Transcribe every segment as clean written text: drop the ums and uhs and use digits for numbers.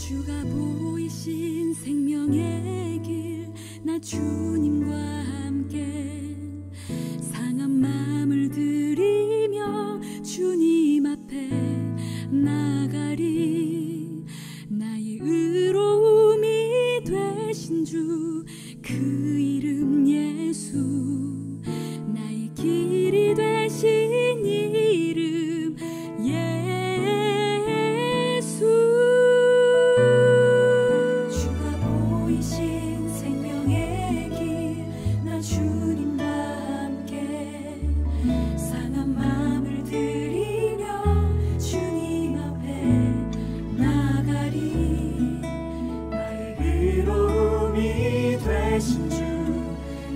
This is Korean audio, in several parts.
주가 보이신 생명의 길, 나 주님과 함께 상한 마음을 들이며 주님 앞에 나가리. 나의 의로움이 되신 주, 그 이름 예수. 나의 길이 되신 이름 예수. 주가 보이신 생명의 길, 나 주님과 함께 상한 마음을 들이며 주님 앞에 나가리. 나의 의로움이 되신 주,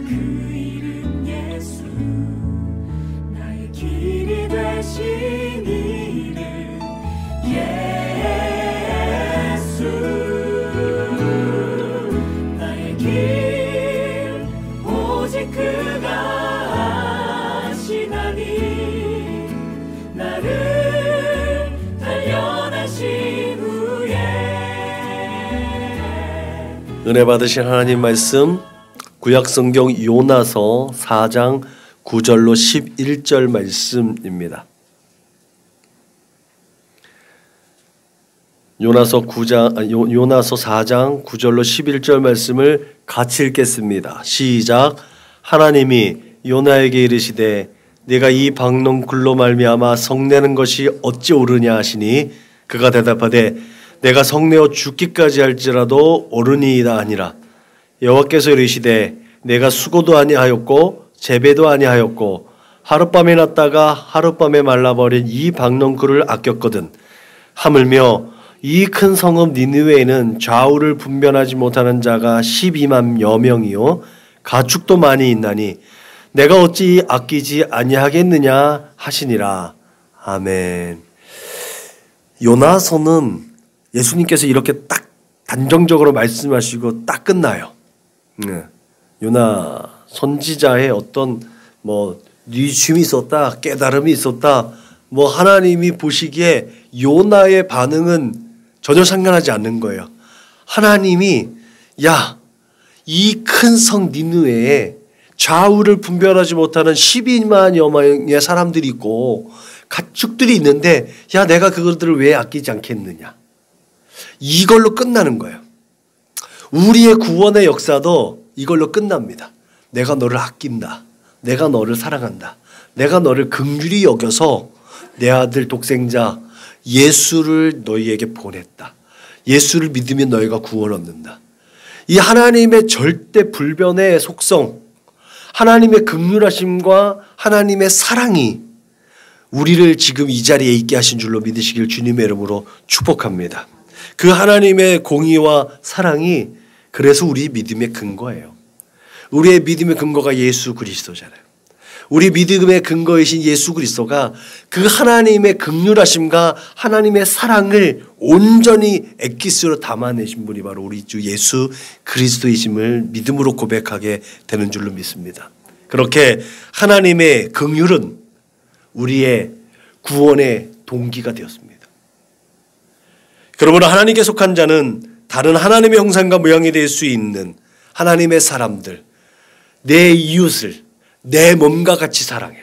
그 이름 예수. 나의 길이 되신 이름 예수. 나의 길 오직 그가 아시나니. 나를 단련하신 후에. 은혜 받으신 하나님 말씀, 구약성경 요나서 4장 9절로 11절 말씀입니다. 요나서 4장 9절로 11절 말씀을 같이 읽겠습니다. 시작. 하나님이 요나에게 이르시되 네가 이 박농굴로 말미암아 성내는 것이 어찌 옳으냐 하시니, 그가 대답하되 내가 성내어 죽기까지 할지라도 옳으니이다 하니라. 여호와께서 이르시되 내가 수고도 아니하였고 재배도 아니하였고 하룻밤에 났다가 하룻밤에 말라버린 이 박농굴을 아꼈거든. 하물며 이 큰 성읍 니느웨에는 좌우를 분별하지 못하는 자가 12만여 명이요 가축도 많이 있나니 내가 어찌 아끼지 아니하겠느냐 하시니라. 아멘. 요나서는 예수님께서 이렇게 딱 단정적으로 말씀하시고 딱 끝나요. 요나 선지자의 어떤 뉘심이 있었다, 깨달음이 있었다, 하나님이 보시기에 요나의 반응은 전혀 상관하지 않는 거예요. 하나님이 이 큰 성 니느웨에 좌우를 분별하지 못하는 12만여 명의 사람들이 있고 가축들이 있는데 내가 그것들을 왜 아끼지 않겠느냐. 이걸로 끝나는 거예요. 우리의 구원의 역사도 이걸로 끝납니다. 내가 너를 아낀다. 내가 너를 사랑한다. 내가 너를 긍휼히 여겨서 내 아들 독생자 예수를 너희에게 보냈다. 예수를 믿으면 너희가 구원 얻는다. 이 하나님의 절대 불변의 속성, 하나님의 긍휼하심과 하나님의 사랑이 우리를 지금 이 자리에 있게 하신 줄로 믿으시길 주님의 이름으로 축복합니다. 그 하나님의 공의와 사랑이 그래서 우리 믿음의 근거예요. 우리의 믿음의 근거가 예수 그리스도잖아요. 우리 믿음의 근거이신 예수 그리스도가 그 하나님의 긍휼하심과 하나님의 사랑을 온전히 엑기스로 담아내신 분이 바로 우리 주 예수 그리스도이심을 믿음으로 고백하게 되는 줄로 믿습니다. 그렇게 하나님의 긍휼은 우리의 구원의 동기가 되었습니다. 그러므로 하나님께 속한 자는 다른 하나님의 형상과 모양이 될 수 있는 하나님의 사람들, 내 이웃을 내 몸과 같이 사랑해.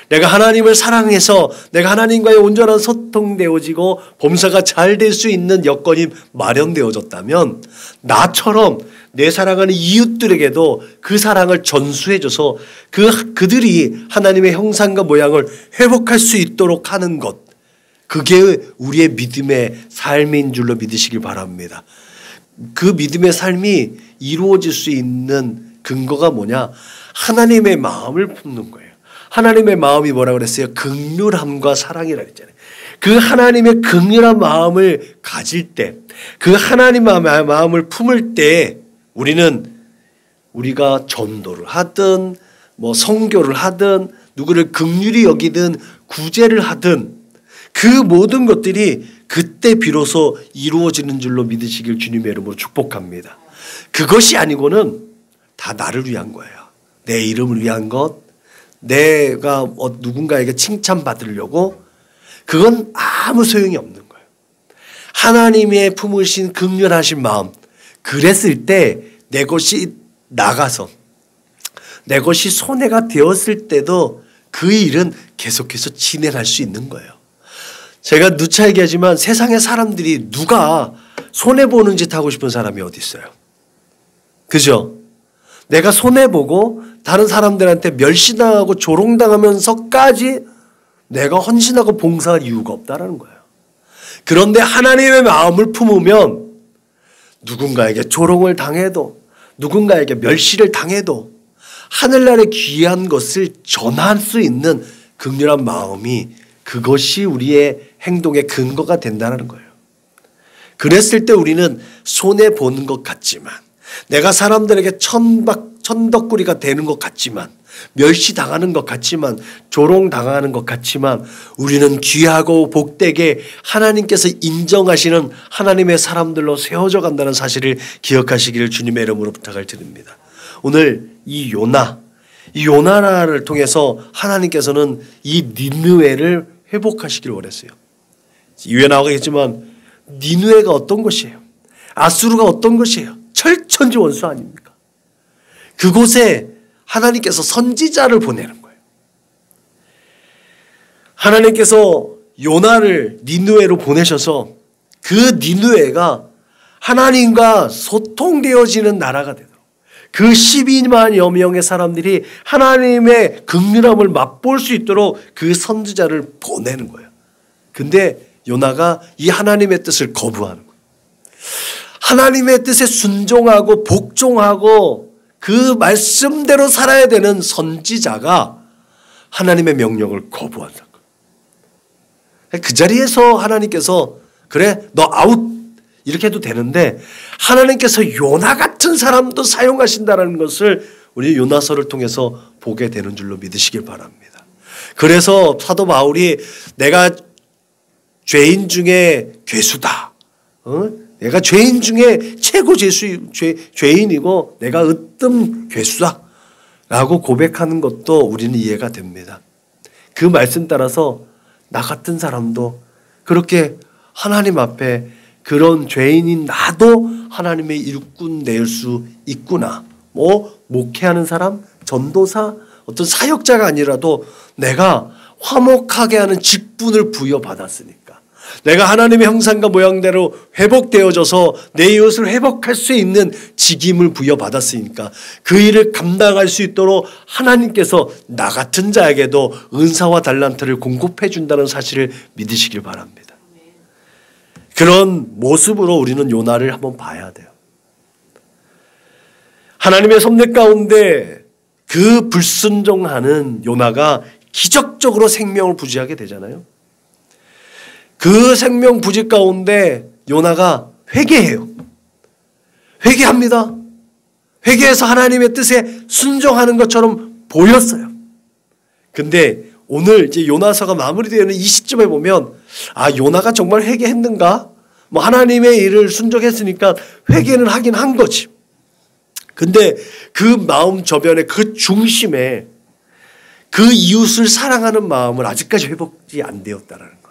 내가 하나님을 사랑해서 내가 하나님과의 온전한 소통되어지고 범사가 잘 될 수 있는 여건이 마련되어졌다면 나처럼 내 사랑하는 이웃들에게도 그 사랑을 전수해줘서 그들이 하나님의 형상과 모양을 회복할 수 있도록 하는 것, 그게 우리의 믿음의 삶인 줄로 믿으시길 바랍니다. 그 믿음의 삶이 이루어질 수 있는 근거가 뭐냐? 하나님의 마음을 품는 거예요. 하나님의 마음이 뭐라고 그랬어요? 긍휼함과 사랑이라고 했잖아요. 그 하나님의 긍휼한 마음을 가질 때, 그 하나님의 마음을 품을 때 우리가 전도를 하든 선교를 하든 누구를 긍휼히 여기든 구제를 하든 그 모든 것들이 그때 비로소 이루어지는 줄로 믿으시길 주님의 이름으로 축복합니다. 그것이 아니고는 다 나를 위한 거예요. 내 이름을 위한 것, 내가 누군가에게 칭찬받으려고, 그건 아무 소용이 없는 거예요. 하나님의 품으신 긍휼하신 마음, 그랬을 때 내 것이 나가서 내 것이 손해가 되었을 때도 그 일은 계속해서 진행할 수 있는 거예요. 제가 누차 얘기하지만 세상의 사람들이 누가 손해보는 짓 하고 싶은 사람이 어디 있어요? 그죠? 내가 손해보고 다른 사람들한테 멸시당하고 조롱당하면서까지 내가 헌신하고 봉사할 이유가 없다라는 거예요. 그런데 하나님의 마음을 품으면 누군가에게 조롱을 당해도 누군가에게 멸시를 당해도 하늘나라의 귀한 것을 전할 수 있는 긍휼한 마음이 그것이 우리의 행동의 근거가 된다는 거예요. 그랬을 때 우리는 손해보는 것 같지만 내가 사람들에게 천덕꾸리가 되는 것 같지만 멸시당하는 것 같지만 조롱당하는 것 같지만 우리는 귀하고 복되게 하나님께서 인정하시는 하나님의 사람들로 세워져 간다는 사실을 기억하시기를 주님의 이름으로 부탁을 드립니다. 오늘 이 요나를 통해서 하나님께서는 이 니느웨를 회복하시길 원했어요. 이후에 나오겠지만 니느웨가 어떤 것이에요? 아수르가 어떤 것이에요? 철천지 원수 아닙니까? 그곳에 하나님께서 선지자를 보내는 거예요. 하나님께서 요나를 니느웨로 보내셔서 그 니느웨가 하나님과 소통되어지는 나라가 되도록 그 12만여 명의 사람들이 하나님의 긍휼함을 맛볼 수 있도록 그 선지자를 보내는 거예요. 근데 요나가 이 하나님의 뜻을 거부하는 거예요. 하나님의 뜻에 순종하고 복종하고 그 말씀대로 살아야 되는 선지자가 하나님의 명령을 거부한다. 그 자리에서 하나님께서 그래 너 아웃 이렇게 해도 되는데 하나님께서 요나 같은 사람도 사용하신다는 것을 우리 요나서를 통해서 보게 되는 줄로 믿으시길 바랍니다. 그래서 사도 바울이 내가 죄인 중에 괴수다. 내가 죄인 중에 최고 죄인이고 내가 으뜸 괴수다 라고 고백하는 것도 우리는 이해가 됩니다. 그 말씀 따라서 나 같은 사람도 그렇게 하나님 앞에 그런 죄인인 나도 하나님의 일꾼 낼 수 있구나. 목회하는 사람, 전도사, 어떤 사역자가 아니라도 내가 화목하게 하는 직분을 부여받았으니까 내가 하나님의 형상과 모양대로 회복되어져서 내 이웃을 회복할 수 있는 직임을 부여받았으니까 그 일을 감당할 수 있도록 하나님께서 나 같은 자에게도 은사와 달란트를 공급해 준다는 사실을 믿으시길 바랍니다. 그런 모습으로 우리는 요나를 한번 봐야 돼요. 하나님의 섭리 가운데 그 불순종하는 요나가 기적적으로 생명을 부지하게 되잖아요. 그 생명 부지 가운데 요나가 회개해요. 회개합니다. 회개해서 하나님의 뜻에 순종하는 것처럼 보였어요. 근데 오늘 이제 요나서가 마무리되는 이 시점에 보면 요나가 정말 회개했는가? 하나님의 일을 순종했으니까 회개는 하긴 한 거지. 근데 그 마음 저변에 그 중심에 그 이웃을 사랑하는 마음을 아직까지 회복이 안 되었다라는 거예요.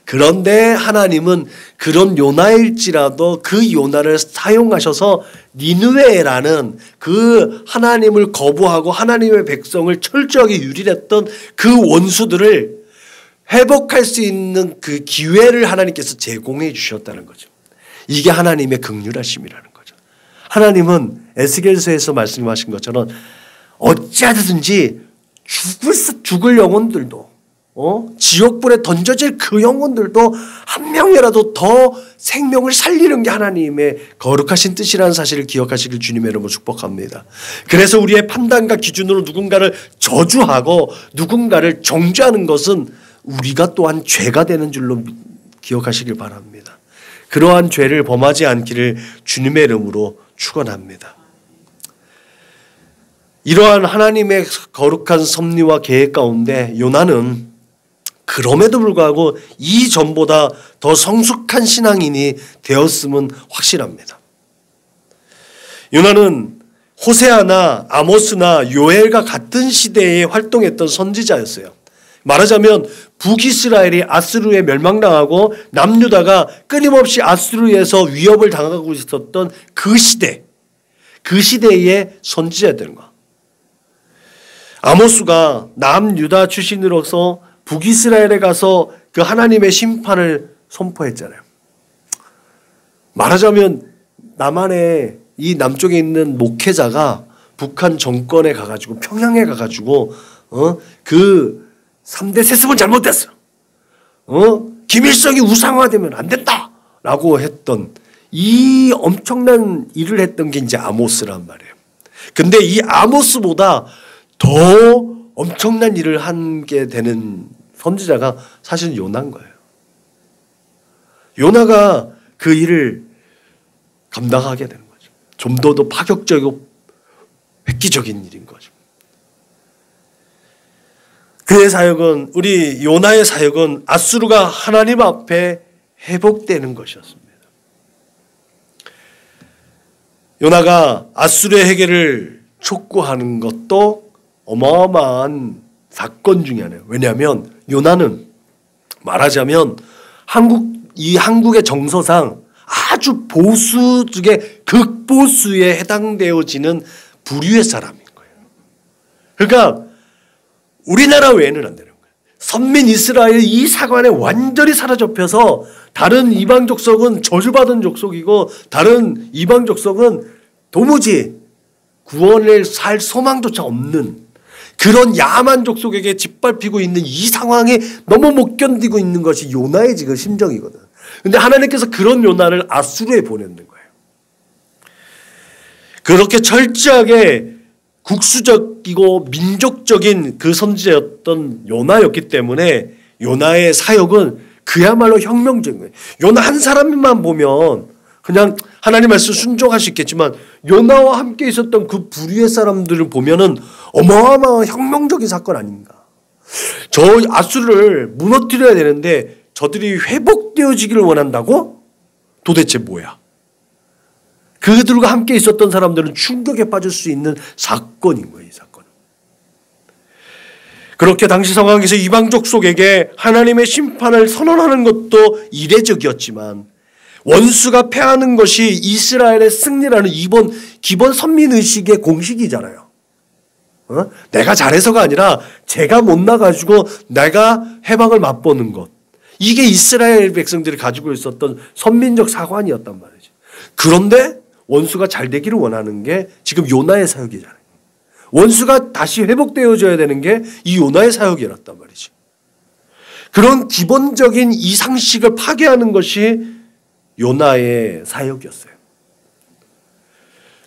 그런데 하나님은 그런 요나일지라도 그 요나를 사용하셔서 니느웨라는 그 하나님을 거부하고 하나님의 백성을 철저하게 유린했던 그 원수들을 회복할 수 있는 그 기회를 하나님께서 제공해 주셨다는 거죠. 이게 하나님의 긍휼하심이라는 거죠. 하나님은 에스겔서에서 말씀하신 것처럼 어찌하든지 죽을 영혼들도 지옥불에 던져질 그 영혼들도 한 명이라도 더 생명을 살리는 게 하나님의 거룩하신 뜻이라는 사실을 기억하시길 주님의 이름으로 축복합니다. 그래서 우리의 판단과 기준으로 누군가를 저주하고 누군가를 정죄하는 것은 우리가 또한 죄가 되는 줄로 기억하시길 바랍니다. 그러한 죄를 범하지 않기를 주님의 이름으로 축원합니다. 이러한 하나님의 거룩한 섭리와 계획 가운데 요나는 그럼에도 불구하고 이전보다 더 성숙한 신앙인이 되었음은 확실합니다. 요나는 호세아나 아모스나 요엘과 같은 시대에 활동했던 선지자였어요. 말하자면 북이스라엘이 아수르에 멸망당하고 남유다가 끊임없이 아수르에서 위협을 당하고 있었던 그 시대의 선지자들인 거야. 아모스가 남유다 출신으로서 북이스라엘에 가서 그 하나님의 심판을 선포했잖아요. 말하자면 남한의 이 남쪽에 있는 목회자가 북한 정권에 가가지고 평양에 가가지고 그 3대 세습은 잘못됐어. 김일성이 우상화되면 안 된다라고 했던 이 엄청난 일을 했던 게 이제 아모스란 말이에요. 근데 이 아모스보다 더 엄청난 일을 하게 되는 선지자가 사실은 요나인 거예요. 요나가 그 일을 감당하게 되는 거죠. 좀 더 파격적이고 획기적인 일인 거죠. 그의 사역은, 우리 요나의 사역은 아수르가 하나님 앞에 회복되는 것이었습니다. 요나가 아수르의 해결을 촉구하는 것도 어마어마한 사건 중에 하나예요. 왜냐하면 요나는 말하자면 한국의 정서상 아주 보수 중에 극보수에 해당되어지는 부류의 사람인 거예요. 그러니까 우리나라 외에는 안 되는 거예요. 선민 이스라엘 이 사관에 완전히 사로잡혀서 다른 이방 족속은 저주받은 족속이고 다른 이방 족속은 도무지 구원을 살 소망조차 없는 그런 야만 족속에게 짓밟히고 있는 이 상황에 너무 못 견디고 있는 것이 요나의 지금 심정이거든. 근데 하나님께서 그런 요나를 아수르에 보내는 거예요. 그렇게 철저하게 국수적이고 민족적인 그 선지자였던 요나였기 때문에 요나의 사역은 그야말로 혁명적인 거예요. 요나 한 사람만 보면 그냥 하나님 말씀 순종할 수 있겠지만 요나와 함께 있었던 그 부류의 사람들을 보면은 어마어마한 혁명적인 사건 아닌가. 저 아수르를 무너뜨려야 되는데 저들이 회복되어지기를 원한다고? 도대체 뭐야? 그들과 함께 있었던 사람들은 충격에 빠질 수 있는 사건인 거예요. 이 사건은. 그렇게 당시 상황에서 이방족 속에게 하나님의 심판을 선언하는 것도 이례적이었지만 원수가 패하는 것이 이스라엘의 승리라는 이번 기본 선민의식의 공식이잖아요. 내가 잘해서가 아니라 제가 못나가지고 내가 해방을 맛보는 것. 이게 이스라엘 백성들이 가지고 있었던 선민적 사관이었단 말이죠. 그런데 원수가 잘 되기를 원하는 게 지금 요나의 사역이잖아요. 원수가 다시 회복되어져야 되는 게 이 요나의 사역이었단 말이죠. 그런 기본적인 이 상식을 파괴하는 것이 요나의 사역이었어요.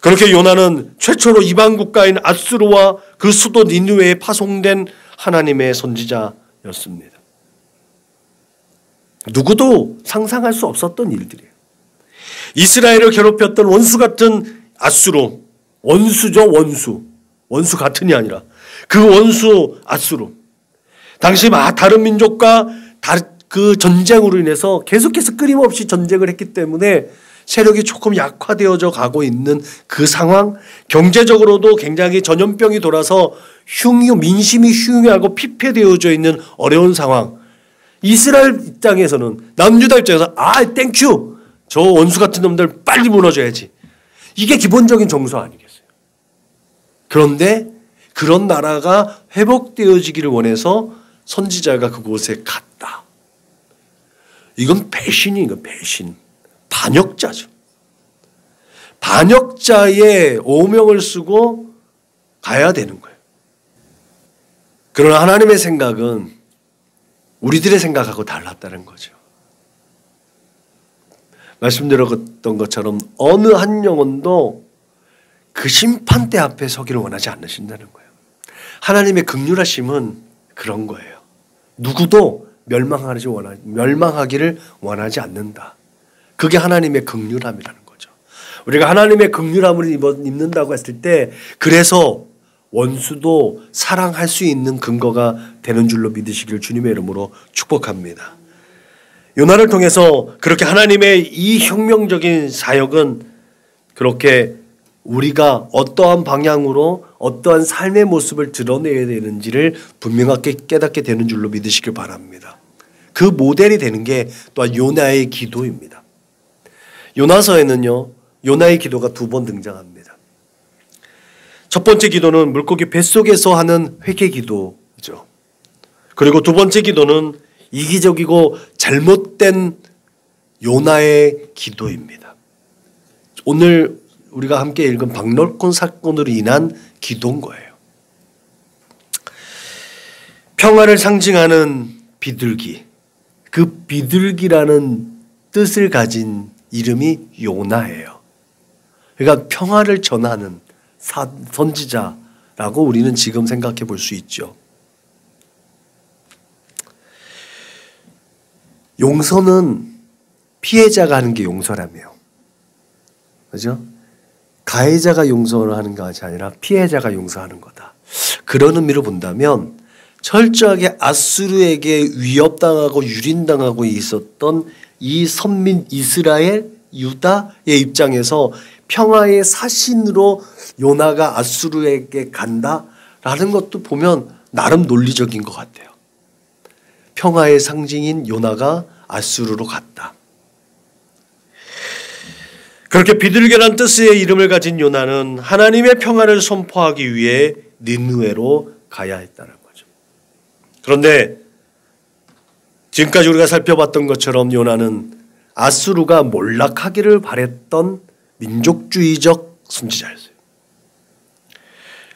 그렇게 요나는 최초로 이방 국가인 아수르와 그 수도 니느웨에 파송된 하나님의 선지자였습니다. 누구도 상상할 수 없었던 일들이에요. 이스라엘을 괴롭혔던 원수 같은 아수르, 원수죠, 원수. 원수 같은이 아니라 그 원수 아수르. 당시 다른 민족과 그 전쟁으로 인해서 계속해서 끊임없이 전쟁을 했기 때문에 세력이 조금 약화되어져 가고 있는 그 상황, 경제적으로도 굉장히 전염병이 돌아서 민심이 흉흉하고 피폐되어져 있는 어려운 상황. 이스라엘 입장에서는, 남유다 입장에서 땡큐! 저 원수 같은 놈들 빨리 무너져야지. 이게 기본적인 정서 아니겠어요? 그런데 그런 나라가 회복되어지기를 원해서 선지자가 그곳에 갔다. 이건 배신이에요. 배신. 반역자죠. 반역자의 오명을 쓰고 가야 되는 거예요. 그러나 하나님의 생각은 우리들의 생각하고 달랐다는 거죠. 말씀드렸던 것처럼 어느 한 영혼도 그 심판대 앞에 서기를 원하지 않으신다는 거예요. 하나님의 긍휼하심은 그런 거예요. 누구도 멸망하기를 원하지 않는다. 그게 하나님의 긍휼함이라는 거죠. 우리가 하나님의 긍휼함을 입는다고 했을 때 그래서 원수도 사랑할 수 있는 근거가 되는 줄로 믿으시길 주님의 이름으로 축복합니다. 요나를 통해서 그렇게 하나님의 이 혁명적인 사역은 그렇게 우리가 어떠한 방향으로 어떠한 삶의 모습을 드러내야 되는지를 분명하게 깨닫게 되는 줄로 믿으시길 바랍니다. 그 모델이 되는 게 또한 요나의 기도입니다. 요나서에는요, 요나의 기도가 2번 등장합니다. 첫 번째 기도는 물고기 뱃속에서 하는 회개 기도죠. 그리고 2번째 기도는 이기적이고 잘못된 요나의 기도입니다. 오늘 우리가 함께 읽은 박널콘 사건으로 인한 기도인 거예요. 평화를 상징하는 비둘기, 그 비둘기라는 뜻을 가진 이름이 요나예요. 그러니까 평화를 전하는 선지자라고 우리는 지금 생각해 볼 수 있죠. 용서는 피해자가 하는 게 용서라며요. 그죠? 가해자가 용서를 하는 것이 아니라 피해자가 용서하는 거다. 그런 의미로 본다면 철저하게 아수르에게 위협당하고 유린당하고 있었던 이 선민 이스라엘, 유다의 입장에서 평화의 사신으로 요나가 아수르에게 간다라는 것도 보면 나름 논리적인 것 같아요. 평화의 상징인 요나가 아수르로 갔다. 그렇게 비둘기란 뜻의 이름을 가진 요나는 하나님의 평화를 선포하기 위해 니느웨로 가야 했다는 거죠. 그런데 지금까지 우리가 살펴봤던 것처럼 요나는 아수르가 몰락하기를 바랬던 민족주의적 선지자였어요.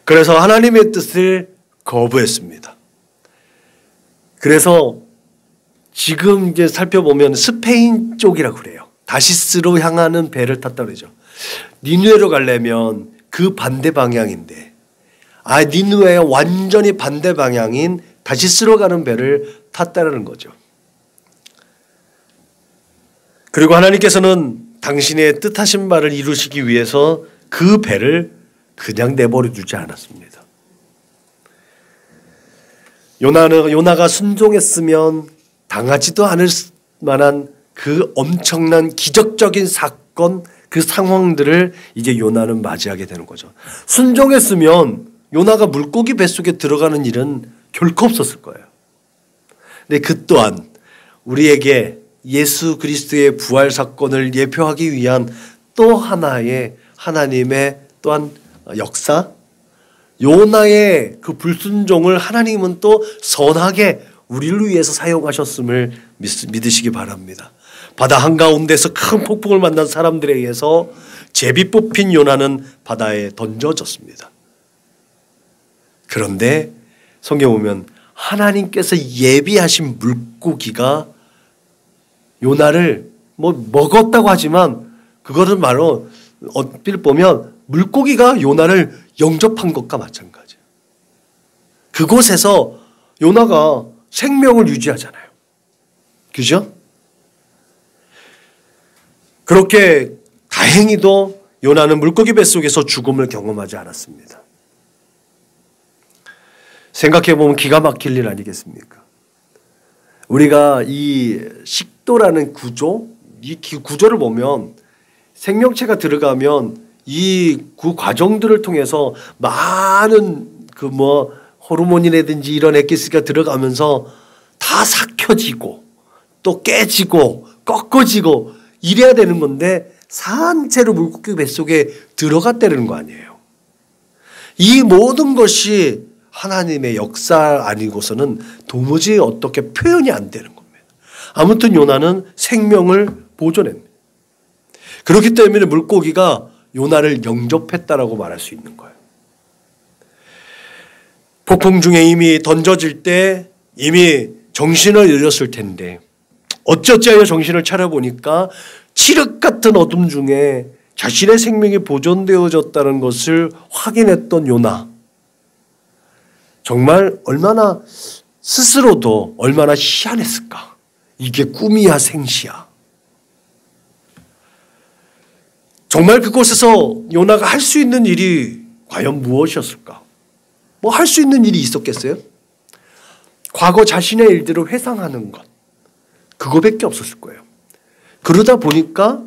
그래서 하나님의 뜻을 거부했습니다. 그래서 지금 이제 살펴보면 스페인 쪽이라고 그래요. 다시스로 향하는 배를 탔다고 그러죠. 니느웨로 가려면 그 반대 방향인데, 니느웨의 완전히 반대 방향인 다시스로 가는 배를 탔다는 거죠. 그리고 하나님께서는 당신의 뜻하신 바를 이루시기 위해서 그 배를 그냥 내버려 두지 않았습니다. 요나가 순종했으면 당하지도 않을 만한 그 엄청난 기적적인 사건, 그 상황들을 이제 요나는 맞이하게 되는 거죠. 순종했으면 요나가 물고기 뱃속에 들어가는 일은 결코 없었을 거예요. 근데 그 또한 우리에게 예수 그리스도의 부활 사건을 예표하기 위한 또 하나의 하나님의 또한 역사, 요나의 그 불순종을 하나님은 또 선하게 우리를 위해서 사용하셨음을 믿으시기 바랍니다. 바다 한가운데서 큰 폭풍을 만난 사람들에 의해서 제비 뽑힌 요나는 바다에 던져졌습니다. 그런데 성경에 보면 하나님께서 예비하신 물고기가 요나를 먹었다고 하지만 그거는 말로 어필 보면 물고기가 요나를 영접한 것과 마찬가지예요. 그곳에서 요나가 생명을 유지하잖아요. 그죠? 그렇게 다행히도 요나는 물고기 뱃속에서 죽음을 경험하지 않았습니다. 생각해보면 기가 막힐 일 아니겠습니까? 우리가 이 식도라는 구조, 이 구조를 보면 생명체가 들어가면 이 그 과정들을 통해서 많은 호르몬이라든지 이런 액기스가 들어가면서 다 삭혀지고 또 깨지고 꺾어지고 이래야 되는 건데 산채로 물고기 뱃속에 들어갔다는 거 아니에요. 이 모든 것이 하나님의 역사 아니고서는 도무지 어떻게 표현이 안 되는 겁니다. 아무튼 요나는 생명을 보존했습니다. 그렇기 때문에 물고기가 요나를 영접했다라고 말할 수 있는 거예요. 폭풍 중에 이미 던져질 때 이미 정신을 잃었을 텐데 어쩌자여 정신을 차려보니까 칠흑 같은 어둠 중에 자신의 생명이 보존되어졌다는 것을 확인했던 요나. 정말 얼마나 스스로도 얼마나 희한했을까. 이게 꿈이야 생시야. 정말 그곳에서 요나가 할 수 있는 일이 과연 무엇이었을까? 할 수 있는 일이 있었겠어요? 과거 자신의 일들을 회상하는 것. 그거밖에 없었을 거예요. 그러다 보니까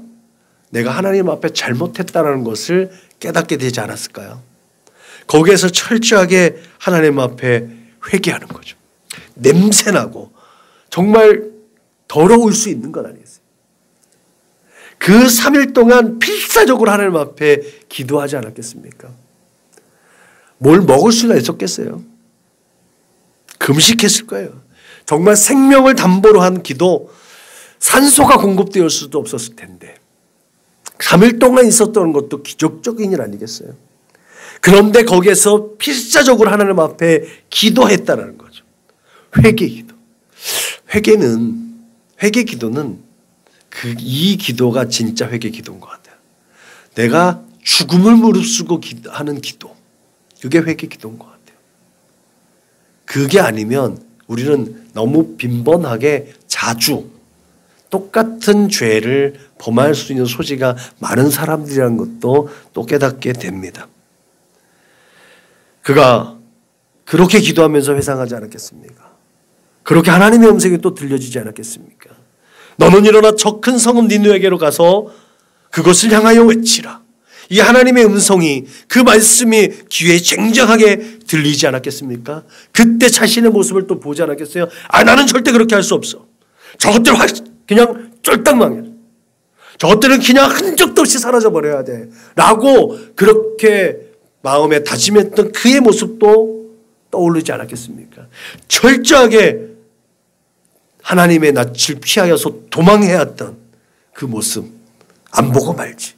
내가 하나님 앞에 잘못했다는 것을 깨닫게 되지 않았을까요? 거기에서 철저하게 하나님 앞에 회개하는 거죠. 냄새나고 정말 더러울 수 있는 것 아니겠어요? 그 3일 동안 필사적으로 하나님 앞에 기도하지 않았겠습니까? 뭘 먹을 수가 있었겠어요? 금식했을 거예요. 정말 생명을 담보로 한 기도, 산소가 공급되었을 수도 없었을 텐데 3일 동안 있었던 것도 기적적인 일 아니겠어요? 그런데 거기에서 필사적으로 하나님 앞에 기도했다는 거죠. 회개기도. 회개기도는 이 기도가 진짜 회개기도인 것 같아요. 내가 죽음을 무릅쓰고 하는 기도. 그게 회개기도인 것 같아요. 그게 아니면 우리는 너무 빈번하게 자주 똑같은 죄를 범할 수 있는 소지가 많은 사람들이라는 것도 또 깨닫게 됩니다. 그가 그렇게 기도하면서 회상하지 않았겠습니까? 그렇게 하나님의 음성이 또 들려지지 않았겠습니까? 너는 일어나 저 큰 성읍 니느웨게로 가서 그것을 향하여 외치라. 이 하나님의 음성이, 그 말씀이 귀에 쟁쟁하게 들리지 않았겠습니까? 그때 자신의 모습을 또 보지 않았겠어요? 나는 절대 그렇게 할 수 없어. 저것들 그냥 쫄딱 망해. 저것들은 그냥 흔적도 없이 사라져버려야 돼. 라고 그렇게 마음에 다짐했던 그의 모습도 떠오르지 않았겠습니까? 철저하게 하나님의 낯을 피하여서 도망해야 했던 그 모습 안 보고 말지.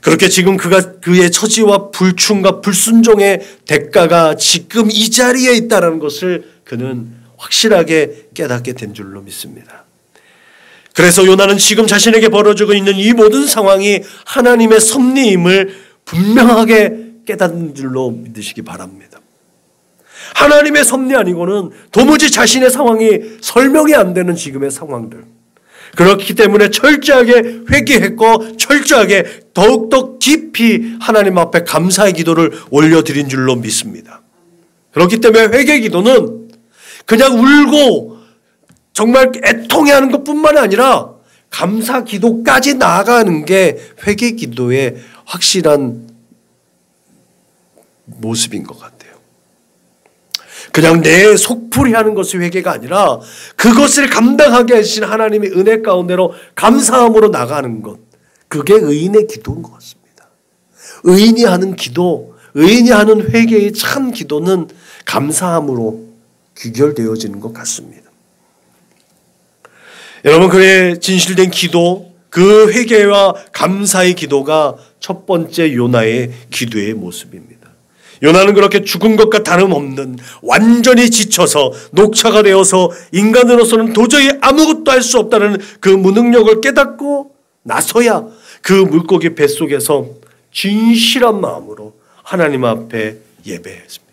그렇게 지금 그의 처지와 불충과 불순종의 대가가 지금 이 자리에 있다는 것을 그는 확실하게 깨닫게 된 줄로 믿습니다. 그래서 요나는 지금 자신에게 벌어지고 있는 이 모든 상황이 하나님의 섭리임을 분명하게 깨닫는 줄로 믿으시기 바랍니다. 하나님의 섭리 아니고는 도무지 자신의 상황이 설명이 안 되는 지금의 상황들. 그렇기 때문에 철저하게 회개했고 철저하게 더욱더 깊이 하나님 앞에 감사의 기도를 올려드린 줄로 믿습니다. 그렇기 때문에 회개 기도는 그냥 울고 정말 애통해하는 것뿐만 아니라 감사 기도까지 나아가는 게 회개 기도의 확실한 모습인 것 같아요. 그냥 내 속풀이 하는 것이 회개가 아니라 그것을 감당하게 하신 하나님의 은혜 가운데로 감사함으로 나가는 것. 그게 의인의 기도인 것 같습니다. 의인이 하는 기도, 의인이 하는 회개의 참 기도는 감사함으로 귀결되어지는 것 같습니다. 여러분, 그의 진실된 기도, 그 회개와 감사의 기도가 첫 번째 요나의 기도의 모습입니다. 요나는 그렇게 죽은 것과 다름없는 완전히 지쳐서 녹차가 되어서 인간으로서는 도저히 아무것도 할 수 없다는 그 무능력을 깨닫고 나서야 그 물고기 뱃속에서 진실한 마음으로 하나님 앞에 예배했습니다.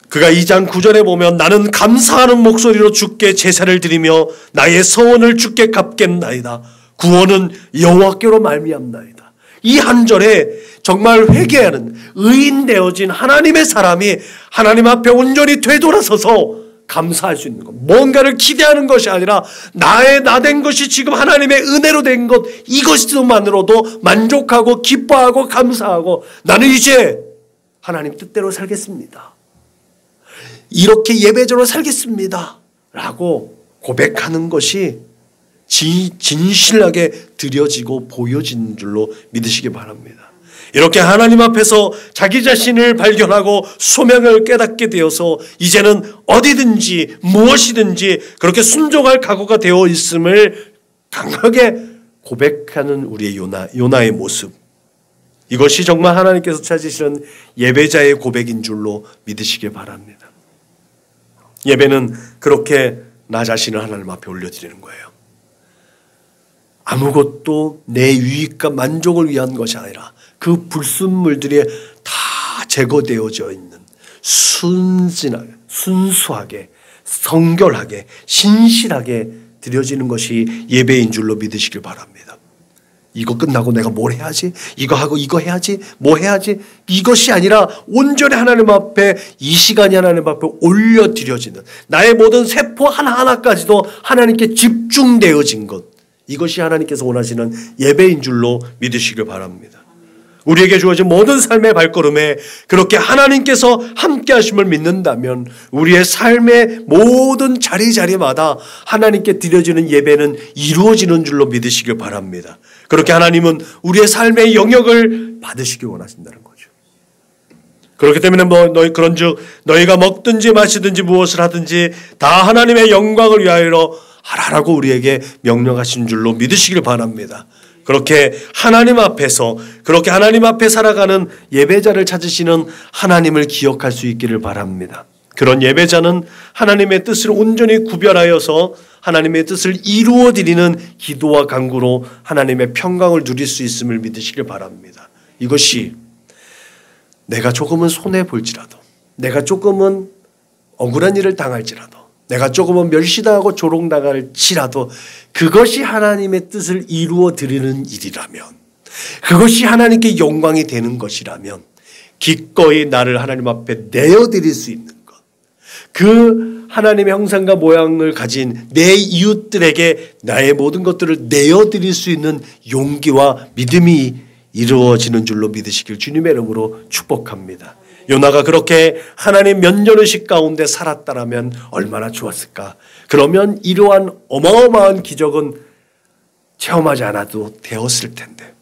그가 2장 9절에 보면 나는 감사하는 목소리로 주께 제사를 드리며 나의 서원을 주께 갚겠나이다. 구원은 여호와께로 말미암나이다. 이 한 절에 정말 회개하는 의인 되어진 하나님의 사람이 하나님 앞에 온전히 되돌아서서 감사할 수 있는 것. 뭔가를 기대하는 것이 아니라 나된 것이 지금 하나님의 은혜로 된 것, 이것만으로도 만족하고 기뻐하고 감사하고 나는 이제 하나님 뜻대로 살겠습니다. 이렇게 예배적으로 살겠습니다. 라고 고백하는 것이 진실하게 드려지고 보여지는 줄로 믿으시기 바랍니다. 이렇게 하나님 앞에서 자기 자신을 발견하고 소명을 깨닫게 되어서 이제는 어디든지 무엇이든지 그렇게 순종할 각오가 되어 있음을 강하게 고백하는 우리의 요나의 모습. 이것이 정말 하나님께서 찾으시는 예배자의 고백인 줄로 믿으시기 바랍니다. 예배는 그렇게 나 자신을 하나님 앞에 올려드리는 거예요. 아무것도 내 유익과 만족을 위한 것이 아니라 그 불순물들이 다 제거되어져 있는 순진하게, 순수하게, 성결하게, 신실하게 드려지는 것이 예배인 줄로 믿으시길 바랍니다. 이거 끝나고 내가 뭘 해야지? 이거 하고 이거 해야지? 뭐 해야지? 이것이 아니라 온전히 하나님 앞에 이 시간이 하나님 앞에 올려드려지는 나의 모든 세포 하나하나까지도 하나님께 집중되어진 것. 이것이 하나님께서 원하시는 예배인 줄로 믿으시길 바랍니다. 우리에게 주어진 모든 삶의 발걸음에 그렇게 하나님께서 함께 하심을 믿는다면 우리의 삶의 모든 자리자리마다 하나님께 드려지는 예배는 이루어지는 줄로 믿으시길 바랍니다. 그렇게 하나님은 우리의 삶의 영역을 받으시길 원하신다는 거죠. 그렇기 때문에 그런즉 너희가 먹든지 마시든지 무엇을 하든지 다 하나님의 영광을 위하여 하라라고 우리에게 명령하신 줄로 믿으시길 바랍니다. 그렇게 하나님 앞에 살아가는 예배자를 찾으시는 하나님을 기억할 수 있기를 바랍니다. 그런 예배자는 하나님의 뜻을 온전히 구별하여서 하나님의 뜻을 이루어 드리는 기도와 간구로 하나님의 평강을 누릴 수 있음을 믿으시길 바랍니다. 이것이 내가 조금은 손해볼지라도, 내가 조금은 억울한 일을 당할지라도, 내가 조금은 멸시당하고 조롱당할지라도 그것이 하나님의 뜻을 이루어 드리는 일이라면, 그것이 하나님께 영광이 되는 것이라면 기꺼이 나를 하나님 앞에 내어드릴 수 있는 것, 그 하나님의 형상과 모양을 가진 내 이웃들에게 나의 모든 것들을 내어드릴 수 있는 용기와 믿음이 이루어지는 줄로 믿으시길 주님의 이름으로 축복합니다. 요나가 그렇게 하나님 면전의식 가운데 살았다라면 얼마나 좋았을까. 그러면 이러한 어마어마한 기적은 체험하지 않아도 되었을 텐데,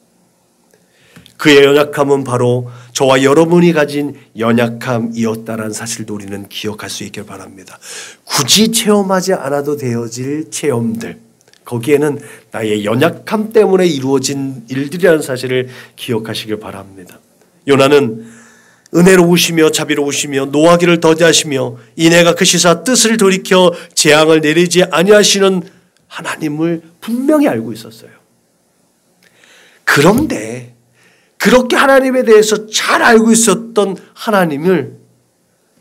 그의 연약함은 바로 저와 여러분이 가진 연약함이었다라는 사실도 우리는 기억할 수 있길 바랍니다. 굳이 체험하지 않아도 되어질 체험들, 거기에는 나의 연약함 때문에 이루어진 일들이라는 사실을 기억하시길 바랍니다. 요나는 은혜로우시며 자비로우시며 노하기를 더디하시며 이내가 크시사 뜻을 돌이켜 재앙을 내리지 아니하시는 하나님을 분명히 알고 있었어요. 그런데 그렇게 하나님에 대해서 잘 알고 있었던 하나님을,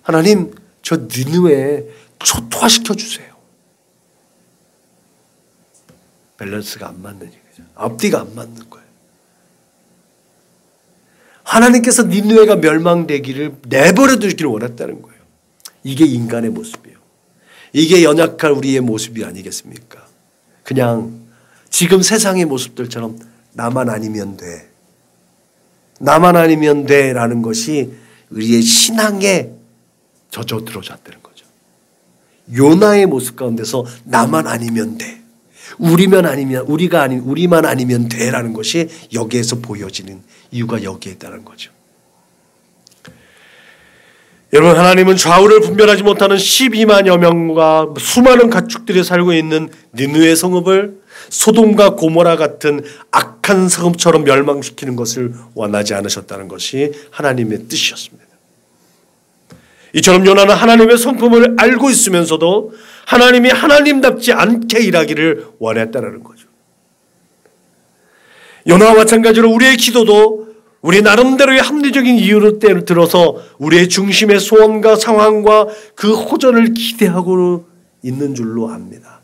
하나님 저 니느웨에 초토화시켜 주세요. 밸런스가 안 맞는 얘기죠. 앞뒤가 안 맞는 거예요. 하나님께서 니느웨가 멸망되기를 내버려 두기를 원했다는 거예요. 이게 인간의 모습이에요. 이게 연약한 우리의 모습이 아니겠습니까? 그냥 지금 세상의 모습들처럼 나만 아니면 돼. 나만 아니면 돼 라는 것이 우리의 신앙에 젖어 들어졌다는 거죠. 요나의 모습 가운데서 나만 아니면 돼. 우리만 아니면 돼라는 것이 여기에서 보여지는 이유가 여기에 있다는 거죠. 여러분, 하나님은 좌우를 분별하지 못하는 12만여 명과 수많은 가축들이 살고 있는 니느웨 성읍을 소돔과 고모라 같은 악한 성읍처럼 멸망시키는 것을 원하지 않으셨다는 것이 하나님의 뜻이었습니다. 이처럼 요나는 하나님의 성품을 알고 있으면서도 하나님이 하나님답지 않게 일하기를 원했다는 거죠. 요나와 마찬가지로 우리의 기도도 우리 나름대로의 합리적인 이유를 들어서 우리의 중심의 소원과 상황과 그 호전을 기대하고 있는 줄로 압니다.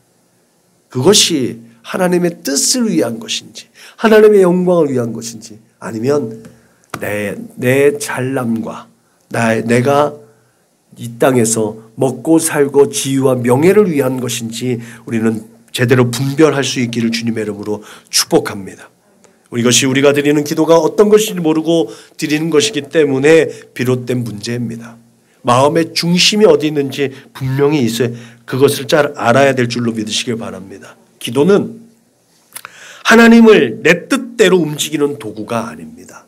그것이 하나님의 뜻을 위한 것인지 하나님의 영광을 위한 것인지 아니면 내 잘남과 내가 이 땅에서 먹고 살고 지위와 명예를 위한 것인지 우리는 제대로 분별할 수 있기를 주님의 이름으로 축복합니다. 이것이 우리가 드리는 기도가 어떤 것인지 모르고 드리는 것이기 때문에 비롯된 문제입니다. 마음의 중심이 어디 있는지 분명히 있어야 그것을 잘 알아야 될 줄로 믿으시길 바랍니다. 기도는 하나님을 내 뜻대로 움직이는 도구가 아닙니다.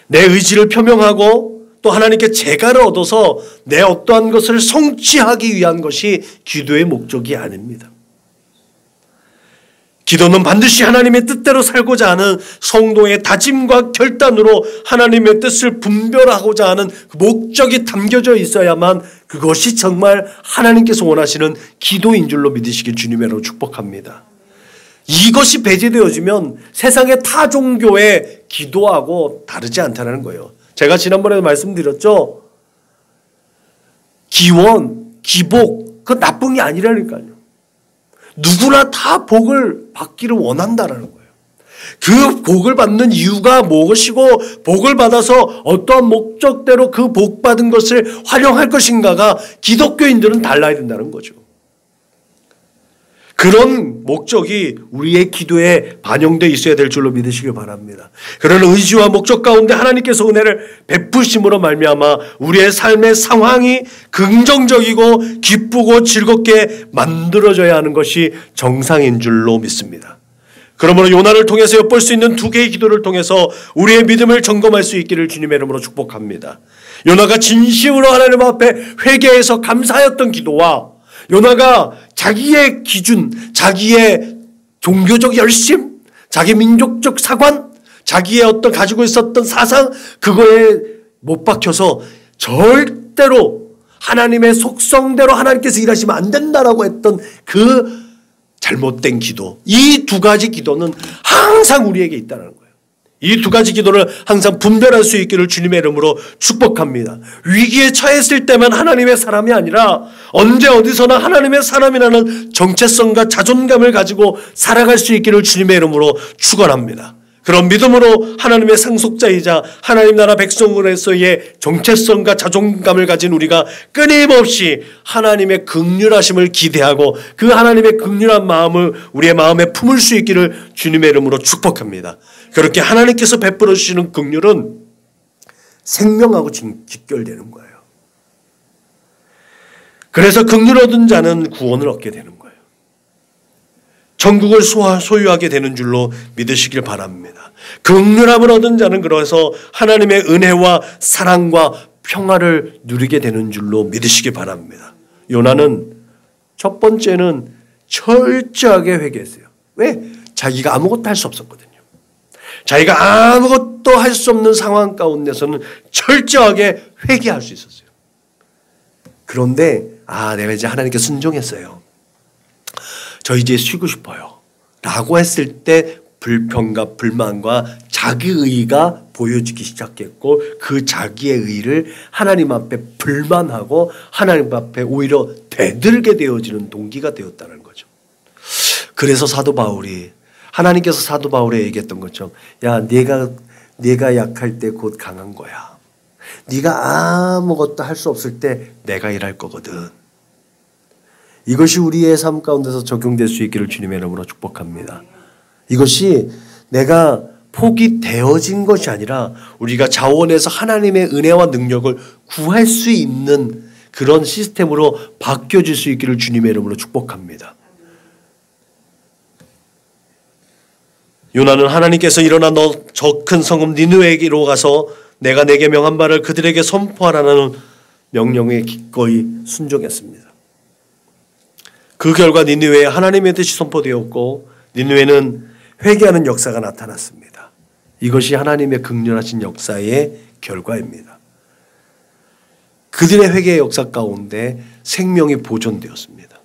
내 의지를 표명하고 또 하나님께 재가를 얻어서 내 어떠한 것을 성취하기 위한 것이 기도의 목적이 아닙니다. 기도는 반드시 하나님의 뜻대로 살고자 하는 성도의 다짐과 결단으로 하나님의 뜻을 분별하고자 하는 목적이 담겨져 있어야만 그것이 정말 하나님께서 원하시는 기도인 줄로 믿으시길 주님으로 축복합니다. 이것이 배제되어지면 세상의 타 종교의 기도하고 다르지 않다는 거예요. 제가 지난번에도 말씀드렸죠. 기원, 기복, 그건 나쁜 게 아니라니까요. 누구나 다 복을 받기를 원한다라는 거예요. 그 복을 받는 이유가 무엇이고 복을 받아서 어떠한 목적대로 그 복 받은 것을 활용할 것인가가 기독교인들은 달라야 된다는 거죠. 그런 목적이 우리의 기도에 반영되어 있어야 될 줄로 믿으시길 바랍니다. 그런 의지와 목적 가운데 하나님께서 은혜를 베푸심으로 말미암아 우리의 삶의 상황이 긍정적이고 기쁘고 즐겁게 만들어져야 하는 것이 정상인 줄로 믿습니다. 그러므로 요나를 통해서 엿볼 수 있는 두 개의 기도를 통해서 우리의 믿음을 점검할 수 있기를 주님의 이름으로 축복합니다. 요나가 진심으로 하나님 앞에 회개해서 감사하였던 기도와 요나가 자기의 기준, 자기의 종교적 열심, 자기 민족적 사관, 자기의 어떤 가지고 있었던 사상, 그거에 못 박혀서 절대로 하나님의 속성대로 하나님께서 일하시면 안 된다라고 했던 그 잘못된 기도, 이 두 가지 기도는 항상 우리에게 있다는 거예요. 이 두 가지 기도를 항상 분별할 수 있기를 주님의 이름으로 축복합니다. 위기에 처했을 때만 하나님의 사람이 아니라 언제 어디서나 하나님의 사람이라는 정체성과 자존감을 가지고 살아갈 수 있기를 주님의 이름으로 축원합니다. 그런 믿음으로 하나님의 상속자이자 하나님 나라 백성으로서의 정체성과 자존감을 가진 우리가 끊임없이 하나님의 긍휼하심을 기대하고 그 하나님의 긍휼한 마음을 우리의 마음에 품을 수 있기를 주님의 이름으로 축복합니다. 그렇게 하나님께서 베풀어 주시는 긍휼은 생명하고 직결되는 거예요. 그래서 긍휼 얻은 자는 구원을 얻게 되는 거예요. 천국을 소유하게 되는 줄로 믿으시길 바랍니다. 긍휼함을 얻은 자는 그래서 하나님의 은혜와 사랑과 평화를 누리게 되는 줄로 믿으시기 바랍니다. 요나는 첫 번째는 철저하게 회개했어요. 왜? 자기가 아무것도 할 수 없었거든요. 자기가 아무것도 할 수 없는 상황 가운데서는 철저하게 회개할 수 있었어요. 그런데 내가 이제 하나님께 순종했어요. 저 이제 쉬고 싶어요 라고 했을 때 불평과 불만과 자기의가 보여지기 시작했고 그 자기의 의를 하나님 앞에 불만하고 하나님 앞에 오히려 대들게 되어지는 동기가 되었다는 거죠. 그래서 사도 바울이 하나님께서 사도 바울에 얘기했던 것처럼 야 네가 약할 때 곧 강한 거야. 네가 아무것도 할 수 없을 때 내가 일할 거거든. 이것이 우리의 삶 가운데서 적용될 수 있기를 주님의 이름으로 축복합니다. 이것이 내가 포기되어진 것이 아니라 우리가 자원해서 하나님의 은혜와 능력을 구할 수 있는 그런 시스템으로 바뀌어질 수 있기를 주님의 이름으로 축복합니다. 요나는 하나님께서 일어나 너 저 큰 성읍 니느웨에게로 가서 내가 내게 명한 바를 그들에게 선포하라는 명령에 기꺼이 순종했습니다. 그 결과 니느웨에 하나님의 뜻이 선포되었고 니느웨는 회개하는 역사가 나타났습니다. 이것이 하나님의 긍휼하신 역사의 결과입니다. 그들의 회개의 역사 가운데 생명이 보존되었습니다.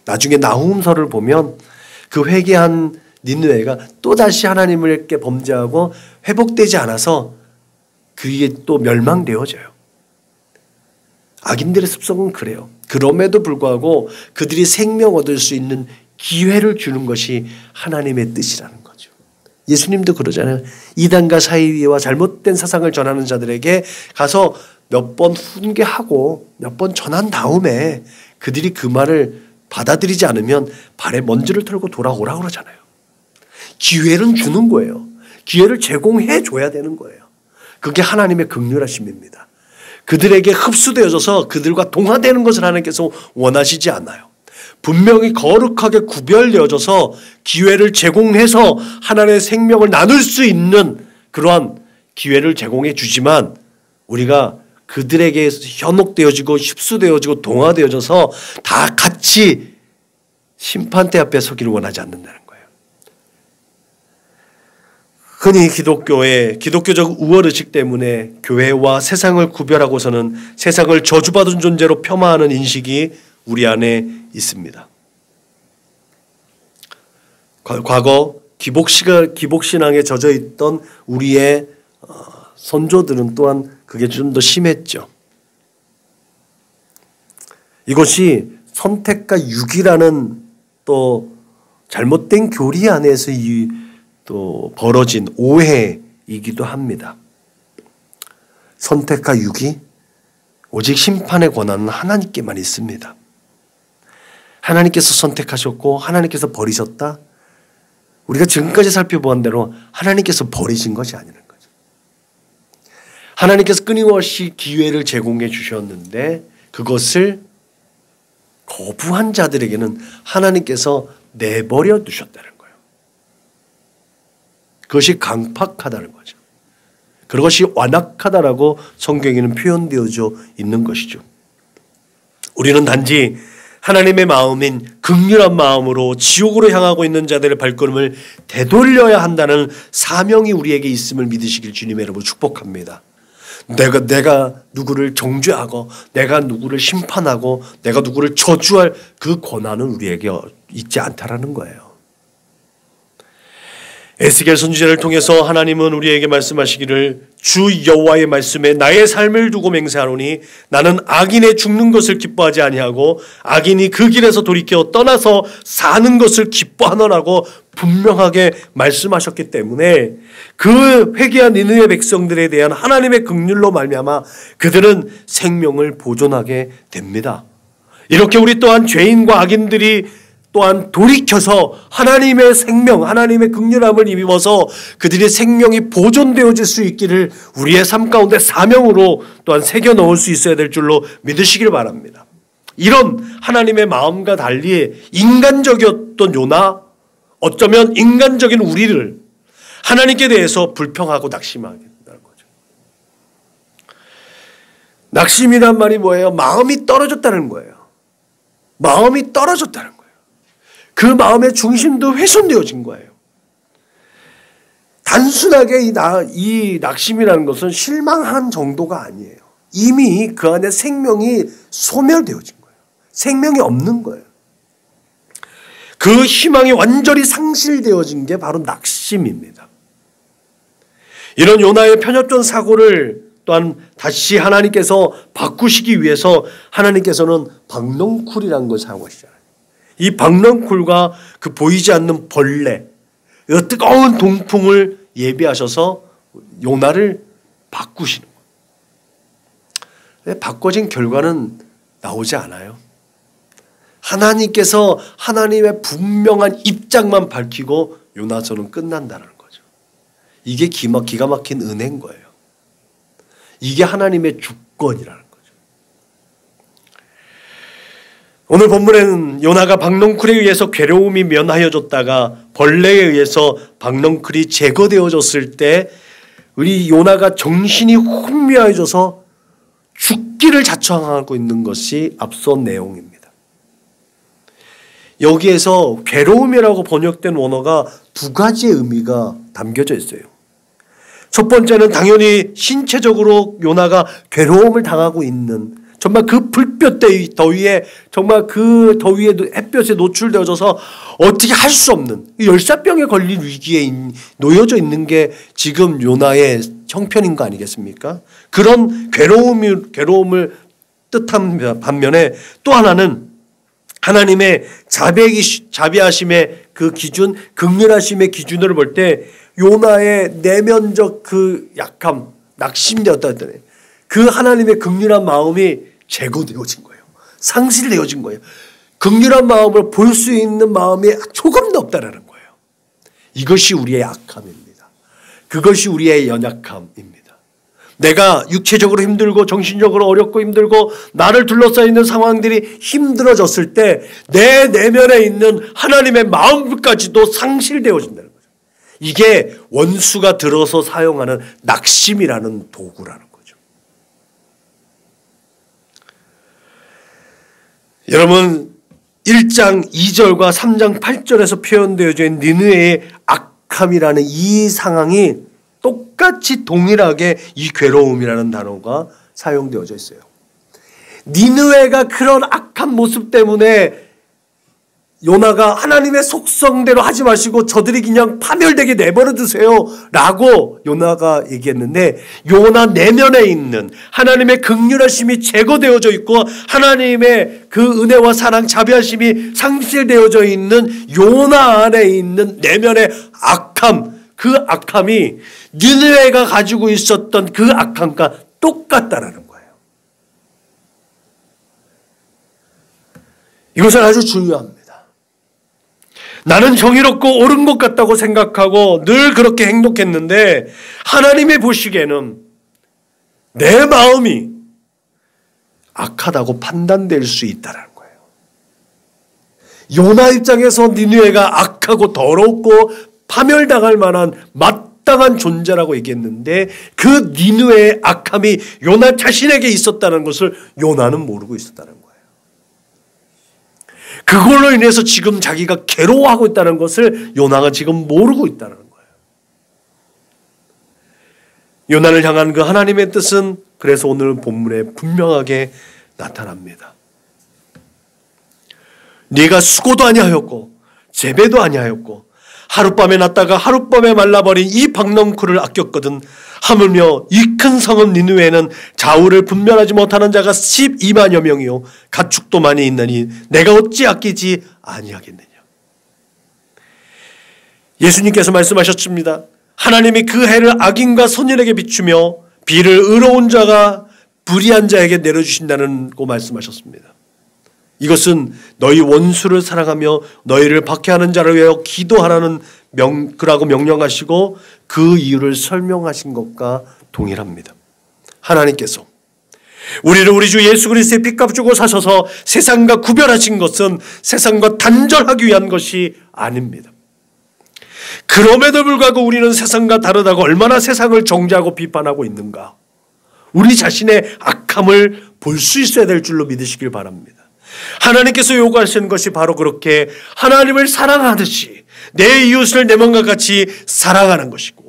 나중에 나훔서를 보면 그 회개한 니느웨가 또다시 하나님께 범죄하고 회복되지 않아서 그게 또 멸망되어져요. 악인들의 습성은 그래요. 그럼에도 불구하고 그들이 생명 얻을 수 있는 기회를 주는 것이 하나님의 뜻이라는 거죠. 예수님도 그러잖아요. 이단과 사이비와 잘못된 사상을 전하는 자들에게 가서 몇 번 훈계하고 몇 번 전한 다음에 그들이 그 말을 받아들이지 않으면 발에 먼지를 털고 돌아오라고 그러잖아요. 기회는 주는 거예요. 기회를 제공해 줘야 되는 거예요. 그게 하나님의 긍휼하심입니다. 그들에게 흡수되어져서 그들과 동화되는 것을 하나님께서 원하시지 않아요. 분명히 거룩하게 구별되어져서 기회를 제공해서 하나님의 생명을 나눌 수 있는 그러한 기회를 제공해 주지만 우리가 그들에게 현혹되어지고 흡수되어지고 동화되어져서 다 같이 심판대 앞에 서기를 원하지 않는다는 거예요. 흔히 기독교의 기독교적 우월의식 때문에 교회와 세상을 구별하고서는 세상을 저주받은 존재로 폄하하는 인식이 우리 안에 있습니다. 과거 기복신앙에 젖어있던 우리의 선조들은 또한 그게 좀 더 심했죠. 이것이 선택과 유기라는 또 잘못된 교리 안에서 또 벌어진 오해이기도 합니다. 선택과 유기, 오직 심판의 권한은 하나님께만 있습니다. 하나님께서 선택하셨고 하나님께서 버리셨다? 우리가 지금까지 살펴본 대로 하나님께서 버리신 것이 아니라는 거죠. 하나님께서 끊임없이 기회를 제공해 주셨는데 그것을 거부한 자들에게는 하나님께서 내버려 두셨다는 거예요. 그것이 강팍하다는 거죠. 그것이 완악하다라고 성경에는 표현되어져 있는 것이죠. 우리는 단지 하나님의 마음인 긍휼한 마음으로 지옥으로 향하고 있는 자들의 발걸음을 되돌려야 한다는 사명이 우리에게 있음을 믿으시길 주님의 이름으로 축복합니다. 내가 누구를 정죄하고 내가 누구를 심판하고 내가 누구를 저주할 그 권한은 우리에게 있지 않다라는 거예요. 에스겔 선지자를 통해서 하나님은 우리에게 말씀하시기를 주 여호와의 말씀에 나의 삶을 두고 맹세하노니 나는 악인의 죽는 것을 기뻐하지 아니하고 악인이 그 길에서 돌이켜 떠나서 사는 것을 기뻐하노라고 분명하게 말씀하셨기 때문에 그 회개한 니느웨 백성들에 대한 하나님의 긍휼로 말미암아 그들은 생명을 보존하게 됩니다. 이렇게 우리 또한 죄인과 악인들이 또한 돌이켜서 하나님의 생명, 하나님의 긍휼함을 입어서 그들의 생명이 보존되어질 수 있기를 우리의 삶 가운데 사명으로 또한 새겨 넣을 수 있어야 될 줄로 믿으시길 바랍니다. 이런 하나님의 마음과 달리 인간적이었던 요나, 어쩌면 인간적인 우리를 하나님께 대해서 불평하고 낙심하게 된다는 거죠. 낙심이란 말이 뭐예요? 마음이 떨어졌다는 거예요. 마음이 떨어졌다는 거예요. 그 마음의 중심도 훼손되어진 거예요. 단순하게 이 낙심이라는 것은 실망한 정도가 아니에요. 이미 그 안에 생명이 소멸되어진 거예요. 생명이 없는 거예요. 그 희망이 완전히 상실되어진 게 바로 낙심입니다. 이런 요나의 편협된 사고를 또한 다시 하나님께서 바꾸시기 위해서 하나님께서는 박넝쿨이라는 걸 사용하시잖아요. 이 박넝쿨과 그 보이지 않는 벌레, 뜨거운 동풍을 예비하셔서 요나를 바꾸시는 거예요. 바꿔진 결과는 나오지 않아요. 하나님께서 하나님의 분명한 입장만 밝히고 요나서는 끝난다는 거죠. 이게 기가 막힌 은혜인 거예요. 이게 하나님의 주권이라는 거죠. 오늘 본문에는 요나가 박넝쿨에 의해서 괴로움이 면하여졌다가 벌레에 의해서 박넝쿨이 제거되어졌을 때 우리 요나가 정신이 혼미해져서 죽기를 자청하고 있는 것이 앞선 내용입니다. 여기에서 괴로움이라고 번역된 원어가 두 가지의 의미가 담겨져 있어요. 첫 번째는 당연히 신체적으로 요나가 괴로움을 당하고 있는, 정말 그 불볕 더위에, 정말 그 더위에 햇볕에 노출되어져서 어떻게 할 수 없는 열사병에 걸린 위기에 놓여져 있는 게 지금 요나의 형편인 거 아니겠습니까? 그런 괴로움을 뜻한 반면에 또 하나는 하나님의 자비하심의 그 기준, 긍휼하심의 기준으로 볼 때 요나의 내면적 그 약함, 낙심되었다 했더니 그 하나님의 긍휼한 마음이 제거되어진 거예요. 상실되어진 거예요. 긍휼한 마음을 볼 수 있는 마음이 조금도 없다라는 거예요. 이것이 우리의 약함입니다. 그것이 우리의 연약함입니다. 내가 육체적으로 힘들고 정신적으로 어렵고 힘들고 나를 둘러싸여 있는 상황들이 힘들어졌을 때 내 내면에 있는 하나님의 마음까지도 상실되어진다는 거죠. 이게 원수가 들어서 사용하는 낙심이라는 도구라는 거죠. 여러분 1장 2절과 3장 8절에서 표현되어져 있는 니느웨의 악함이라는 이 상황이 똑같이 동일하게 이 괴로움이라는 단어가 사용되어져 있어요. 니느웨가 그런 악한 모습 때문에 요나가 하나님의 속성대로 하지 마시고 저들이 그냥 파멸되게 내버려 두세요 라고 요나가 얘기했는데, 요나 내면에 있는 하나님의 긍휼하심이 제거되어져 있고 하나님의 그 은혜와 사랑, 자비하심이 상실되어져 있는 요나 안에 있는 내면의 악함, 그 악함이 니느웨가 가지고 있었던 그 악함과 똑같다라는 거예요. 이것은 아주 중요합니다. 나는 정의롭고 옳은 것 같다고 생각하고 늘 그렇게 행동했는데 하나님의 보시기에는 내 마음이 악하다고 판단될 수 있다는 거예요. 요나 입장에서 니느웨가 악하고 더럽고 파멸당할 만한 마땅한 존재라고 얘기했는데 그 니느웨의 악함이 요나 자신에게 있었다는 것을 요나는 모르고 있었다는 거예요. 그걸로 인해서 지금 자기가 괴로워하고 있다는 것을 요나가 지금 모르고 있다는 거예요. 요나를 향한 그 하나님의 뜻은 그래서 오늘 본문에 분명하게 나타납니다. 네가 수고도 아니하였고 재배도 아니하였고 하룻밤에 났다가 하룻밤에 말라버린 이 박넝쿨을 아꼈거든. 하물며 이 큰 성읍 니느웨에는 좌우를 분별하지 못하는 자가 12만여 명이요 가축도 많이 있느니 내가 어찌 아끼지 아니하겠느냐. 예수님께서 말씀하셨습니다. 하나님이 그 해를 악인과 선인에게 비추며 비를 의로운 자가 불의한 자에게 내려주신다는 고 말씀하셨습니다. 이것은 너희 원수를 사랑하며 너희를 박해하는 자를 위하여 기도하라는 그라고 명령하시고 그 이유를 설명하신 것과 동일합니다. 하나님께서 우리를 우리 주 예수 그리스도의 핏값 주고 사셔서 세상과 구별하신 것은 세상과 단절하기 위한 것이 아닙니다. 그럼에도 불구하고 우리는 세상과 다르다고 얼마나 세상을 정죄하고 비판하고 있는가. 우리 자신의 악함을 볼 수 있어야 될 줄로 믿으시길 바랍니다. 하나님께서 요구하시는 것이 바로 그렇게 하나님을 사랑하듯이 내 이웃을 내 몸과 같이 사랑하는 것이고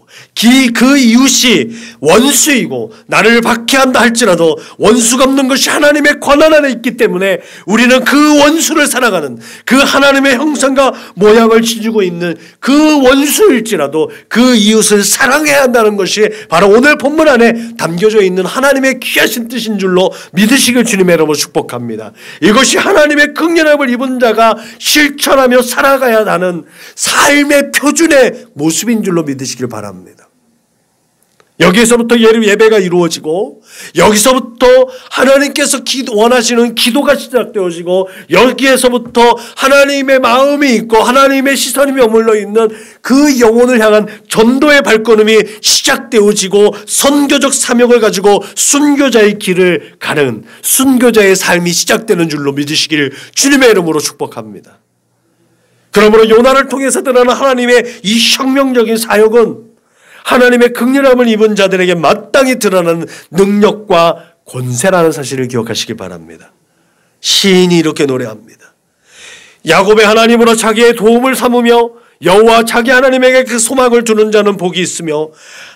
그 이웃이 원수이고 나를 박해한다 할지라도 원수가 없는 것이 하나님의 권한 안에 있기 때문에 우리는 그 원수를 사랑하는 그 하나님의 형상과 모양을 지니고 있는 그 원수일지라도 그 이웃을 사랑해야 한다는 것이 바로 오늘 본문 안에 담겨져 있는 하나님의 귀하신 뜻인 줄로 믿으시길 주님의 이름으로 축복합니다. 이것이 하나님의 긍휼함을 입은 자가 실천하며 살아가야 하는 삶의 표준의 모습인 줄로 믿으시길 바랍니다. 여기에서부터 예배가 이루어지고 여기서부터 하나님께서 원하시는 기도가 시작되어지고 여기에서부터 하나님의 마음이 있고 하나님의 시선이 머물러 있는 그 영혼을 향한 전도의 발걸음이 시작되어지고 선교적 사명을 가지고 순교자의 길을 가는 순교자의 삶이 시작되는 줄로 믿으시길 주님의 이름으로 축복합니다. 그러므로 요나를 통해서 드러나는 하나님의 이 혁명적인 사역은 하나님의 긍휼함을 입은 자들에게 마땅히 드러나는 능력과 권세라는 사실을 기억하시기 바랍니다. 시인이 이렇게 노래합니다. 야곱의 하나님으로 자기의 도움을 삼으며 여호와 자기 하나님에게 그 소망을 두는 자는 복이 있으며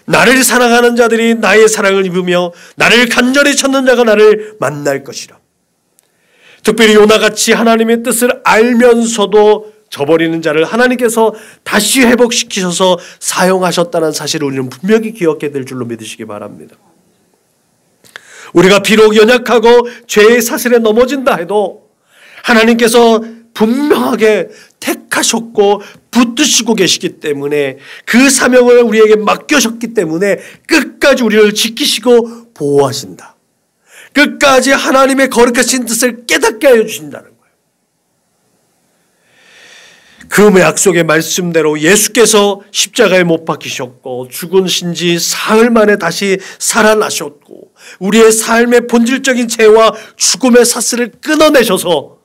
나를 사랑하는 자들이 나의 사랑을 입으며 나를 간절히 찾는 자가 나를 만날 것이라. 특별히 요나같이 하나님의 뜻을 알면서도 저버리는 자를 하나님께서 다시 회복시키셔서 사용하셨다는 사실을 우리는 분명히 기억해야 될 줄로 믿으시기 바랍니다. 우리가 비록 연약하고 죄의 사슬에 넘어진다 해도 하나님께서 분명하게 택하셨고 붙드시고 계시기 때문에 그 사명을 우리에게 맡겨셨기 때문에 끝까지 우리를 지키시고 보호하신다. 끝까지 하나님의 거룩하신 뜻을 깨닫게 하여 주신다는 거예요. 그 약속의 말씀대로 예수께서 십자가에 못 박히셨고 죽으신 지 사흘 만에 다시 살아나셨고 우리의 삶의 본질적인 죄와 죽음의 사슬을 끊어내셔서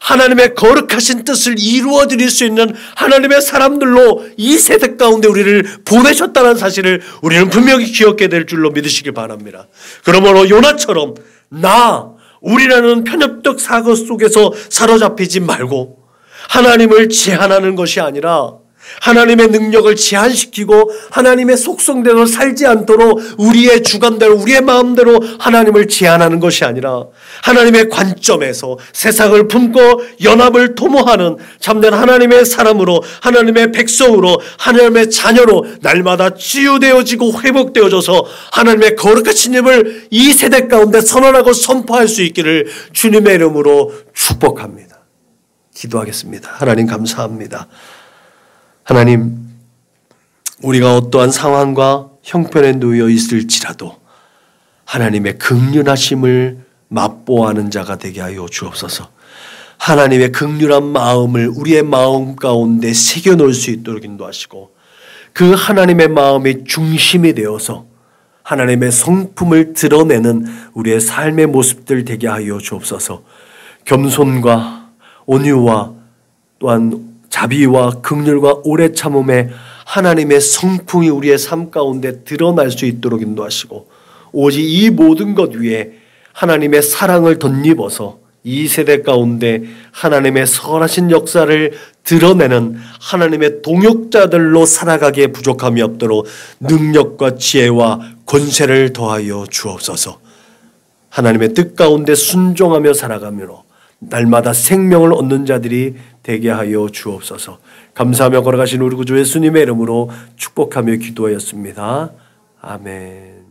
하나님의 거룩하신 뜻을 이루어 드릴 수 있는 하나님의 사람들로 이 세대 가운데 우리를 보내셨다는 사실을 우리는 분명히 기억해야 될 줄로 믿으시기 바랍니다. 그러므로 요나처럼 우리라는 편협적 사고 속에서 사로잡히지 말고 하나님을 제한하는 것이 아니라 하나님의 능력을 제한시키고 하나님의 속성대로 살지 않도록 우리의 주관대로 우리의 마음대로 하나님을 제한하는 것이 아니라 하나님의 관점에서 세상을 품고 연합을 도모하는 참된 하나님의 사람으로 하나님의 백성으로 하나님의 자녀로 날마다 치유되어지고 회복되어져서 하나님의 거룩하신 힘을 이 세대 가운데 선언하고 선포할 수 있기를 주님의 이름으로 축복합니다. 기도하겠습니다. 하나님 감사합니다. 하나님, 우리가 어떠한 상황과 형편에 놓여 있을지라도 하나님의 긍휼하심을 맛보아하는 자가 되게 하여 주옵소서. 하나님의 긍휼한 마음을 우리의 마음 가운데 새겨놓을 수 있도록 인도하시고 그 하나님의 마음의 중심이 되어서 하나님의 성품을 드러내는 우리의 삶의 모습들 되게 하여 주옵소서. 겸손과 온유와 또한 자비와 긍휼과 오래 참음에 하나님의 성품이 우리의 삶 가운데 드러날 수 있도록 인도하시고 오직 이 모든 것 위에 하나님의 사랑을 덧입어서 이 세대 가운데 하나님의 선하신 역사를 드러내는 하나님의 동역자들로 살아가기에 부족함이 없도록 능력과 지혜와 권세를 더하여 주옵소서. 하나님의 뜻 가운데 순종하며 살아가므로 날마다 생명을 얻는 자들이 되게 하여 주옵소서. 감사하며 걸어가신 우리 구주 예수님의 이름으로 축복하며 기도하였습니다. 아멘.